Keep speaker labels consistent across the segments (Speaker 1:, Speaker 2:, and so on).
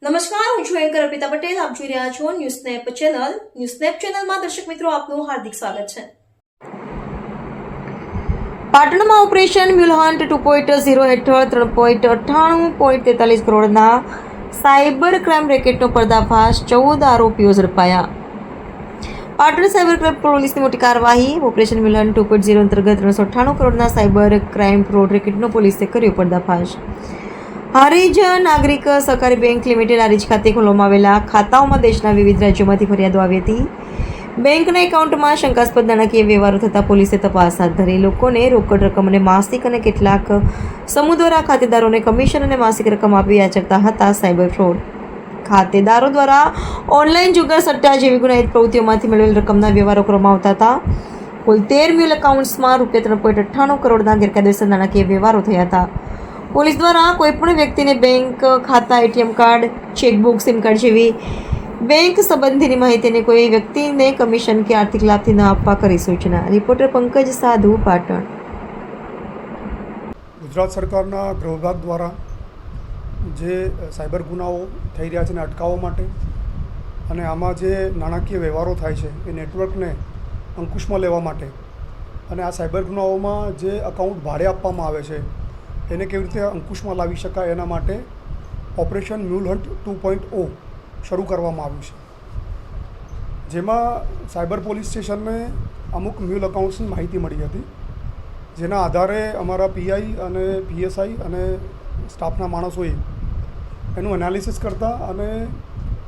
Speaker 1: નમસ્કાર, હું છું એન્કર અર્પિતા પટેલ. આપ જોઈ રહ્યા છો news snap channel. News snap ચેનલમાં દર્શક મિત્રો આપનું હાર્દિક સ્વાગત છે. પાટણમાં ઓપરેશન મ્યુલહન્ટ 2.0 હેઠળ 3.98.43 કરોડના સાયબર ક્રાઇમ રેકેટનો પર્દાફાશ, 14 આરોપીઓ ઝડપાયા. પાટણ સાયબર ક્રાઇમ પોલીસની મોટી કાર્યવાહી. ઓપરેશન મ્યુલહન્ટ 2.0 અંતર્ગત 398 કરોડના સાયબર ક્રાઇમ ફ્રોડ રેકેટનો પોલીસે કર્યો પર્દાફાશ. હારીજ નાગરિક સહકારી બેંક લિમિટેડ હારીજ ખાતે ખોલવામાં આવેલા ખાતાઓમાં દેશના વિવિધ રાજ્યોમાંથી ફરિયાદો આવી હતી. બેંકના એકાઉન્ટમાં શંકાસ્પદ નાણાકીય વ્યવહારો થતાં પોલીસે તપાસ હાથ ધરી. લોકોને રોકડ રકમ અને માસિક અને કેટલાક સમૂહ દ્વારા ખાતેદારોને કમિશન અને માસિક રકમ આપી આચરતા હતા સાયબર ફ્રોડ. ખાતેદારો દ્વારા ઓનલાઈન જુગાર, સટ્ટા જેવી ગુનાહિત પ્રવૃત્તિઓમાંથી મેળવેલ રકમના વ્યવહારો કરવામાં આવતા હતા. કુલ 13 મ્યુલ એકાઉન્ટ્સમાં ₹3.98 કરોડના ગેરકાયદેસર નાણાકીય વ્યવહારો થયા હતા. પોલીસ દ્વારા કોઈપણ વ્યક્તિને બેંક ખાતા, ATM card, chequebook, sim card જેવી બેંક સંબંધીની માહિતીને કોઈ વ્યક્તિને કમિશન કે આર્થિક લાભથી ન આપવા કરી સૂચના. રિપોર્ટર પંકજ સાધુ, પાટણ.
Speaker 2: ગુજરાત સરકારના ગૃહ વિભાગ દ્વારા જે સાયબર ગુનાઓ થઈ રહ્યા છે એને અટકાવવા માટે અને આમાં જે નાણાકીય વ્યવહારો થાય છે એ નેટવર્કને અંકુશમાં લેવા માટે અને આ સાયબર ગુનાઓમાં જે અકાઉન્ટ ભાડે આપવામાં આવે છે એને કેવી રીતે અંકુશમાં લાવી શકાય એના માટે ઓપરેશન મ્યુલહન્ટ 2.0 શરૂ કરવામાં આવ્યું છે. જેમાં સાયબર પોલીસ સ્ટેશનને અમુક મ્યુલ અકાઉન્ટ્સની માહિતી મળી હતી, જેના આધારે અમારા પીઆઈ અને પીએસઆઈ અને સ્ટાફના માણસોએ એનું એનાલિસિસ કરતા અને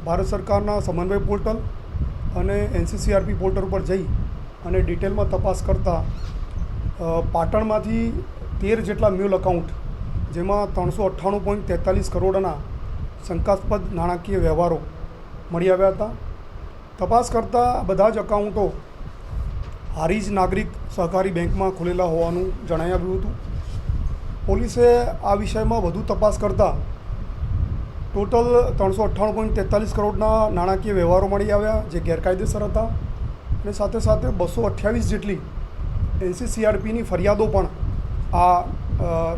Speaker 2: ભારત સરકારના સમન્વય પોર્ટલ અને NCCRP પોર્ટલ ઉપર જઈ અને ડિટેલમાં તપાસ કરતાં પાટણમાંથી 13 જેટલા મ્યુલ અકાઉન્ટ, જેમાં 398.43 કરોડના શંકાસ્પદ નાણાકીય વ્યવહારો મળી આવ્યા હતા. તપાસ કરતાં બધા જ અકાઉન્ટો હારીજ નાગરિક સહકારી બેંકમાં ખોલેલા હોવાનું જણાઈ આવ્યું હતું. પોલીસે આ વિષયમાં વધુ તપાસ કરતાં ટોટલ 398.43 કરોડના નાણાકીય વ્યવહારો મળી આવ્યા, જે ગેરકાયદેસર હતા અને સાથે સાથે 228 જેટલી NCCRPની ફરિયાદો પણ આ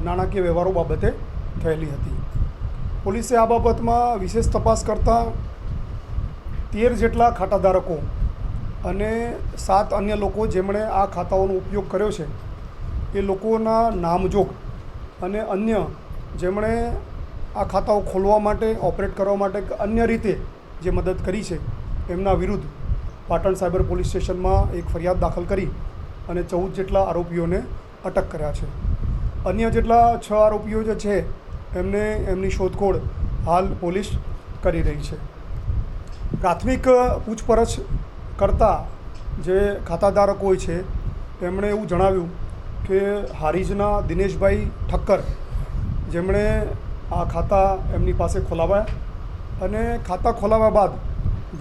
Speaker 2: નાણાકીય વ્યવહારો બાબતે થયેલી હતી. પોલીસે આ બાબતમાં વિશેષ તપાસ કરતાં 13 જેટલા ખાતાધારકો અને 7 અન્ય લોકો જેમણે આ ખાતાઓનો ઉપયોગ કર્યો છે એ લોકોના નામજોગ અને અન્ય જેમણે આ ખાતાઓ ખોલવા માટે, ઓપરેટ કરવા માટે અન્ય રીતે જે મદદ કરી છે એમના વિરુદ્ધ પાટણ સાયબર પોલીસ સ્ટેશનમાં એક ફરિયાદ દાખલ કરી અને 14 જેટલા આરોપીઓને અટક કર્યા છે. અન્ય જેટલા 6 આરોપીઓ જે છે એમને એમની શોધખોળ હાલ પોલીસ કરી રહી છે. પ્રાથમિક પૂછપરછ કરતાં જે ખાતાધારકો છે તેમણે એવું જણાવ્યું કે હારીજના દિનેશભાઈ ઠક્કર, જેમણે આ ખાતા એમની પાસે ખોલાવ્યા અને ખાતા ખોલાવ્યા બાદ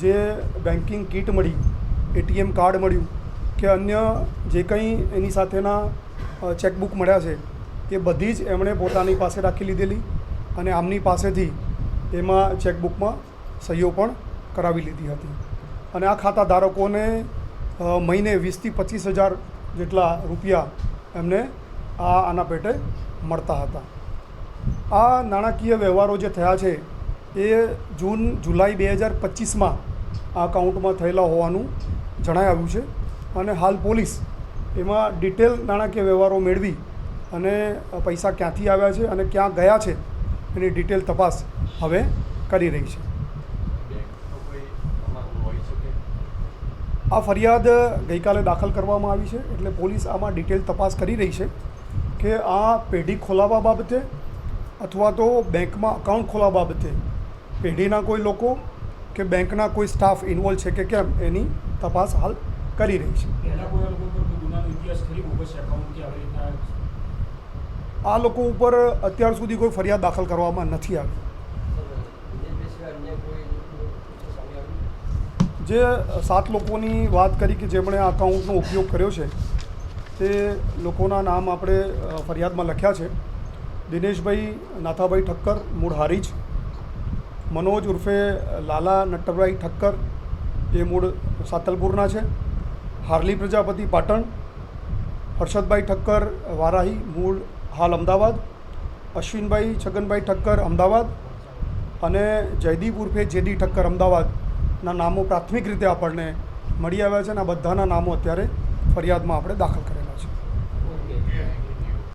Speaker 2: જે બેન્કિંગ કીટ મળી, એટીએમ કાર્ડ મળ્યું કે અન્ય જે કંઈ એની સાથેના ચેકબુક મળ્યા છે એ બધી જ એમણે પોતાની પાસે રાખી લીધેલી અને આમની પાસેથી એમાં ચેકબુકમાં સહીઓ પણ કરાવી લીધી હતી. અને આ ખાતાધારકોને મહિને 20,000 થી 25,000 જેટલા રૂપિયા એમને આના પેટે મળતા હતા. આ નાણાકીય વ્યવહારો જે થયા છે એ જુલાઈ 2025માં આ અકાઉન્ટમાં થયેલા હોવાનું જણાઈ આવ્યું છે અને હાલ પોલીસ એમાં ડિટેલ નાણાકીય વ્યવહારો મેળવી અને પૈસા ક્યાંથી આવ્યા છે અને ક્યાં ગયા છે એની ડિટેલ તપાસ હવે કરી રહી છે. આ ફરિયાદ ગઈકાલે દાખલ કરવામાં આવી છે, એટલે પોલીસ આમાં ડિટેલ તપાસ કરી રહી છે કે આ પેઢી ખોલાવવા બાબતે અથવા તો બેંકમાં અકાઉન્ટ ખોલાવવા બાબતે પેઢીના કોઈ લોકો કે બેંકના કોઈ સ્ટાફ ઇન્વોલ્વ છે કે કેમ એની તપાસ હાલ કરી રહી છે. આ લોકો ઉપર અત્યાર સુધી કોઈ ફરિયાદ દાખલ કરવામાં નથી આવી. જે 7 લોકોની વાત કરી કે જેમણે આ અકાઉન્ટનો ઉપયોગ કર્યો છે તે લોકોના નામ આપણે ફરિયાદમાં લખ્યા છે. દિનેશભાઈ નાથાભાઈ ઠક્કર, મૂળ હારીજ. મનોજ ઉર્ફે લાલા નટભાઈ ઠક્કર, એ મૂળ સાતલપુરના છે. હાર્લી પ્રજાપતિ, પાટણ. હર્ષદભાઈ ઠક્કર વારાહી, મૂળ હાલ અમદાવાદ. અશ્વિનભાઈ છગનભાઈ ઠક્કર, અમદાવાદ. અને જયદીપ ઉર્ફે જેડી ઠક્કર અમદાવાદના નામો પ્રાથમિક રીતે આપણને મળી આવ્યા છે અને આ બધાના નામો અત્યારે ફરિયાદમાં આપણે દાખલ કર્યા છે.